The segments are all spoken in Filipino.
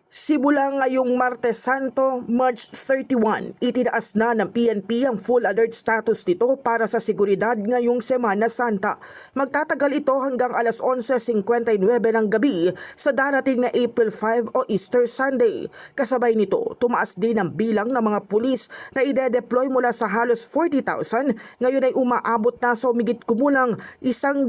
Simula ngayong Martes Santo, March 31, itinaas na ng PNP ang full alert status nito para sa seguridad ngayong Semana Santa. Magtatagal ito hanggang alas 11:59 ng gabi sa darating na April 5 o Easter Sunday. Kasabay nito, tumaas din ang bilang ng mga pulis na ide-deploy mula sa halos 40,000, ngayon ay umaabot na sa humigit kumulang 100,000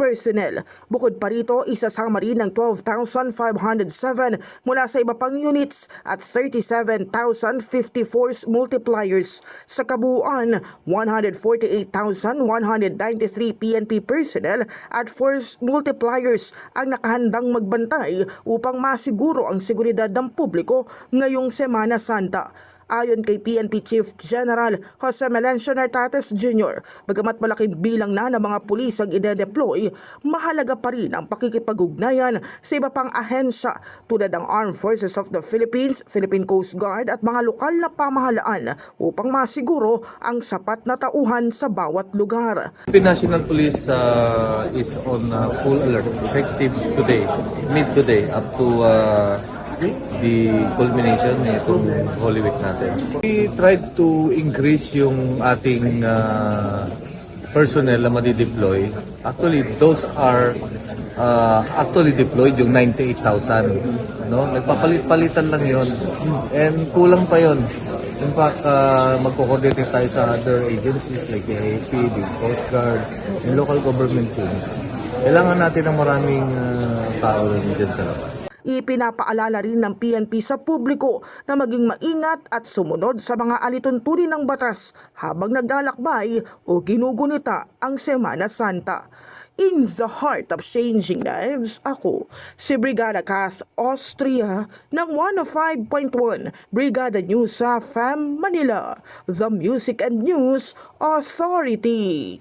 personnel. Bukod pa rito, isasama rin ng 12,507 mula sa iba pang units at 37,054 multipliers. Sa kabuuan, 148,193 PNP personnel at force multipliers ang nakahandang magbantay upang masiguro ang seguridad ng publiko ngayong Semana Santa. Ayon kay PNP Chief General Jose Melencio Nartates Jr., bagamat malaking bilang na ng mga pulis ang ide-deploy, mahalaga pa rin ang pakikipag-ugnayan sa iba pang ahensya tulad ng Armed Forces of the Philippines, Philippine Coast Guard at mga lokal na pamahalaan upang masiguro ang sapat na tauhan sa bawat lugar. Philippine National Police is on full alert effective today, mid-today up to the culmination nitong Holy Week natin. We tried to increase yung ating personnel na madi-deploy. Actually, those are actually deployed yung 98,000. No? Nagpapalit-palitan lang yon and kulang pa yon. In fact, magko-coordinate tayo sa other agencies like the AAP, the Coast Guard, and local government units. Kailangan natin ng maraming tao dyan sa labas. Ipinapaalala rin ng PNP sa publiko na maging maingat at sumunod sa mga alituntunin ng batas habang naglalakbay o ginugunita ang Semana Santa. In the heart of changing lives, ako si Brigada Cass Austria ng 105.1 Brigada News FM Manila, the Music and News Authority.